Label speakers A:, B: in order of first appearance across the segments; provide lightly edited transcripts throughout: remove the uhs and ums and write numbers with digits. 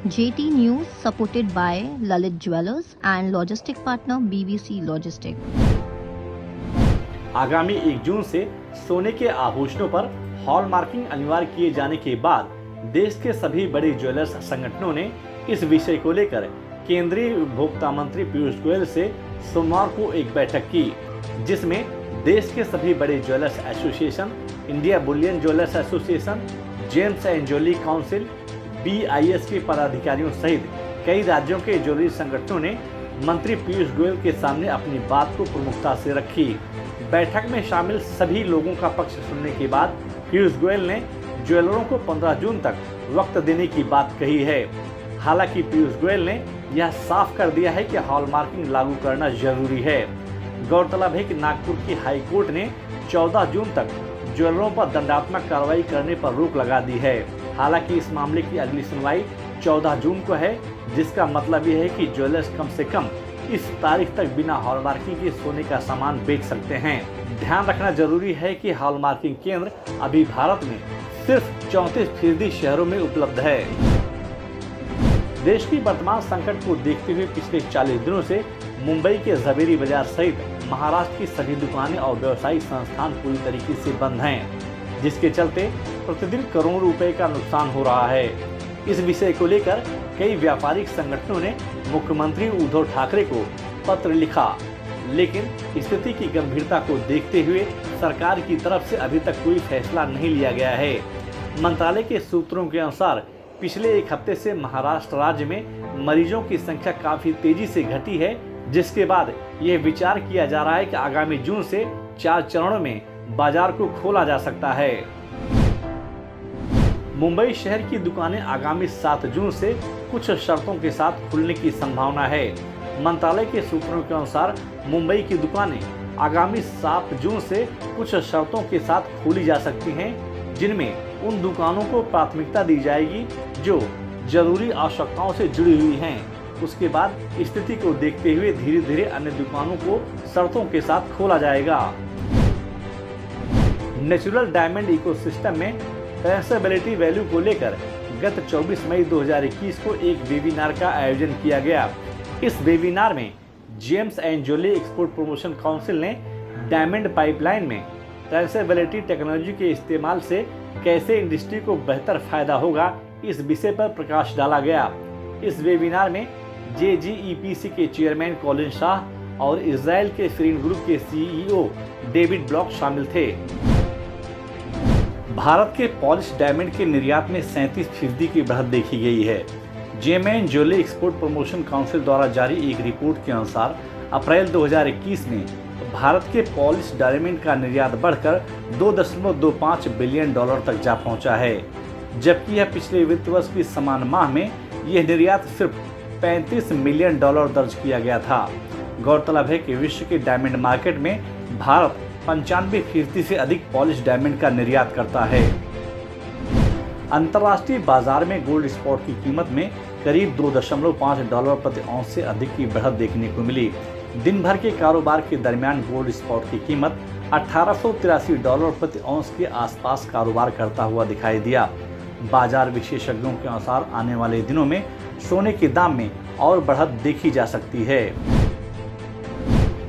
A: JT News supported by Lalit Jewellers and logistic partner BBC Logistic।
B: आगामी 1 जून से सोने के आभूषणों पर हॉलमार्किंग अनिवार्य किए जाने के बाद देश के सभी बड़े ज्वेलर्स संगठनों ने इस विषय को लेकर केंद्रीय उपभोक्ता मंत्री पीयूष गोयल से सोमवार को एक बैठक की, जिसमें देश के सभी बड़े jewellers association, India Boolean jewellers association, James and jewellery council, BIS के पदाधिकारियों सहित कई राज्यों के ज्वेलरी संगठनों ने मंत्री पीयूष गोयल के सामने अपनी बात को प्रमुखता से रखी। बैठक में शामिल सभी लोगों का पक्ष सुनने के बाद पीयूष गोयल ने ज्वेलरों को 15 जून तक वक्त देने की बात कही है। हालांकि पीयूष गोयल ने यह साफ कर दिया है कि हॉलमार्किंग लागू करना जरूरी है। गौरतलब है कि नागपुर की हाई कोर्ट ने 14 जून तक ज्वेलरों पर दंडात्मक कार्रवाई करने पर रोक लगा दी है। हालांकि इस मामले की अगली सुनवाई 14 जून को है, जिसका मतलब यह है कि ज्वेलर्स कम से कम इस तारीख तक बिना हॉलमार्किंग के सोने का सामान बेच सकते हैं। ध्यान रखना जरूरी है कि हॉलमार्किंग केंद्र अभी भारत में सिर्फ 34% शहरों में उपलब्ध है। देश की वर्तमान संकट को देखते हुए पिछले 40 दिनों से मुंबई के जवेरी बाजार सहित महाराष्ट्र की सभी दुकानें और व्यवसायिक संस्थान पूरी तरीके से बंद हैं, जिसके चलते प्रतिदिन करोड़ों रुपए का नुकसान हो रहा है। इस विषय को लेकर कई व्यापारिक संगठनों ने मुख्यमंत्री उद्धव ठाकरे को पत्र लिखा, लेकिन स्थिति की गंभीरता को देखते हुए सरकार की तरफ से अभी तक कोई फैसला नहीं लिया गया है। मंत्रालय के सूत्रों के अनुसार पिछले एक हफ्ते से महाराष्ट्र राज्य में मरीजों की संख्या काफी तेजी से घटी है, जिसके बाद यह विचार किया जा रहा है कि आगामी जून से 4 चरणों में बाजार को खोला जा सकता है। मुंबई शहर की दुकानें आगामी 7 जून से कुछ शर्तों के साथ खुलने की संभावना है। मंत्रालय के सूत्रों के अनुसार मुंबई की दुकानें आगामी 7 जून से कुछ शर्तों के साथ खोली जा सकती हैं, जिनमें उन दुकानों को प्राथमिकता दी जाएगी जो जरूरी आवश्यकताओं से जुड़ी हुई हैं। उसके बाद स्थिति को देखते हुए धीरे धीरे अन्य दुकानों को शर्तों के साथ खोला जाएगा। नेचुरल डायमंड इकोसिस्टम में ट्रेसेबिलिटी वैल्यू को लेकर गत 24 मई 2021 को एक वेबिनार का आयोजन किया गया। इस वेबिनार में James and jewellery export promotion council ने डायमंड पाइपलाइन में ट्रेसेबिलिटी टेक्नोलॉजी के इस्तेमाल से कैसे इंडस्ट्री को बेहतर फायदा होगा, इस विषय पर प्रकाश डाला गया। इस वेबिनार में JGEPC के चेयरमैन कॉलिन शाह और इजराइल के फ्रीन ग्रुप के CEO डेविड ब्लॉक शामिल थे। भारत के पॉलिश डायमंड के निर्यात में 37% की बढ़त देखी गई है। Gem and jewellery export promotion council द्वारा जारी एक रिपोर्ट के अनुसार अप्रैल 2021 में भारत के पॉलिश डायमंड का निर्यात बढ़कर $2.25 बिलियन तक जा पहुंचा है, जबकि यह पिछले वित्त वर्ष की समान माह में यह निर्यात सिर्फ $35 मिलियन दर्ज किया गया था। गौरतलब है कि विश्व के डायमंड मार्केट में भारत 95% से अधिक पॉलिश डायमंड का निर्यात करता है। अंतर्राष्ट्रीय बाजार में गोल्ड स्पॉट की कीमत में करीब $2.5 प्रति औंस से अधिक की बढ़त देखने को मिली। दिन भर के कारोबार के दरमियान गोल्ड स्पॉट की कीमत $1883 प्रति औंस के आसपास कारोबार करता हुआ दिखाई दिया। बाजार विशेषज्ञों के अनुसार आने वाले दिनों में सोने के दाम में और बढ़त देखी जा सकती है।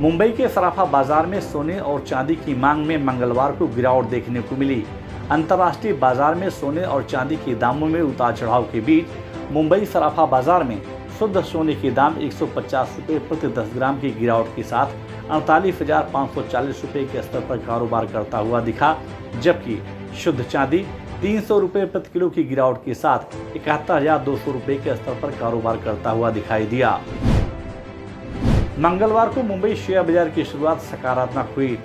B: मुंबई के सराफा बाजार में सोने और चांदी की मांग में मंगलवार को गिरावट देखने को मिली। अंतर्राष्ट्रीय बाजार में सोने और चांदी के दामों में उतार चढ़ाव के बीच मुंबई सराफा बाजार में शुद्ध सोने के दाम 150 रुपये प्रति 10 ग्राम की गिरावट के साथ 48,540 रुपये के स्तर पर कारोबार करता हुआ दिखा, जबकि शुद्ध चांदी 300 रुपये प्रति किलो की गिरावट के साथ 71,200 रुपये के स्तर पर कारोबार करता हुआ दिखाई दिया। मंगलवार को मुंबई शेयर बाजार की शुरुआत सकारात्मक हुई।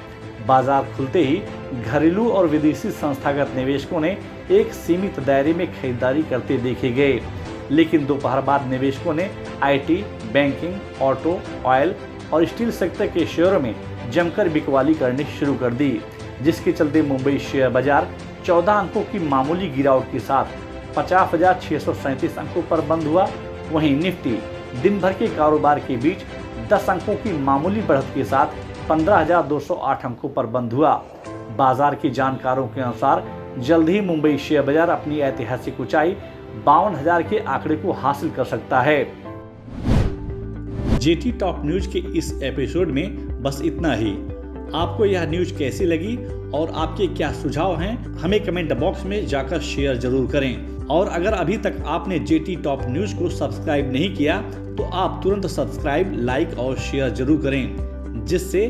B: बाजार खुलते ही घरेलू और विदेशी संस्थागत निवेशकों ने एक सीमित दायरे में खरीदारी करते देखे गए, लेकिन दोपहर बाद निवेशकों ने IT, बैंकिंग, ऑटो, ऑयल और स्टील सेक्टर के शेयरों में जमकर बिकवाली करनी शुरू कर दी, जिसके चलते मुंबई शेयर बाजार 14 अंकों की मामूली गिरावट के साथ 50,637 अंकों पर बंद हुआ। वहीं निफ्टी दिन भर के कारोबार के बीच 10 अंकों की मामूली बढ़त के साथ 15,208 अंकों पर बंद हुआ। बाजार के जानकारों के अनुसार जल्द ही मुंबई शेयर बाजार अपनी ऐतिहासिक ऊंचाई 52,000 के आंकड़े को हासिल कर सकता है। जेटी टॉप न्यूज के इस एपिसोड में बस इतना ही। आपको यह न्यूज कैसी लगी और आपके क्या सुझाव हैं, हमें कमेंट बॉक्स में जाकर शेयर जरूर करें। और अगर अभी तक आपने जेटी टॉप न्यूज को सब्सक्राइब नहीं किया तो आप तुरंत सब्सक्राइब, लाइक और शेयर जरूर करें, जिससे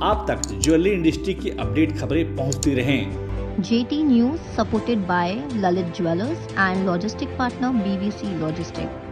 B: आप तक ज्वेलरी इंडस्ट्री की अपडेट खबरें पहुंचती रहें।
A: JT News supported by Lalit Jewelers and logistic partner BVC Logistics.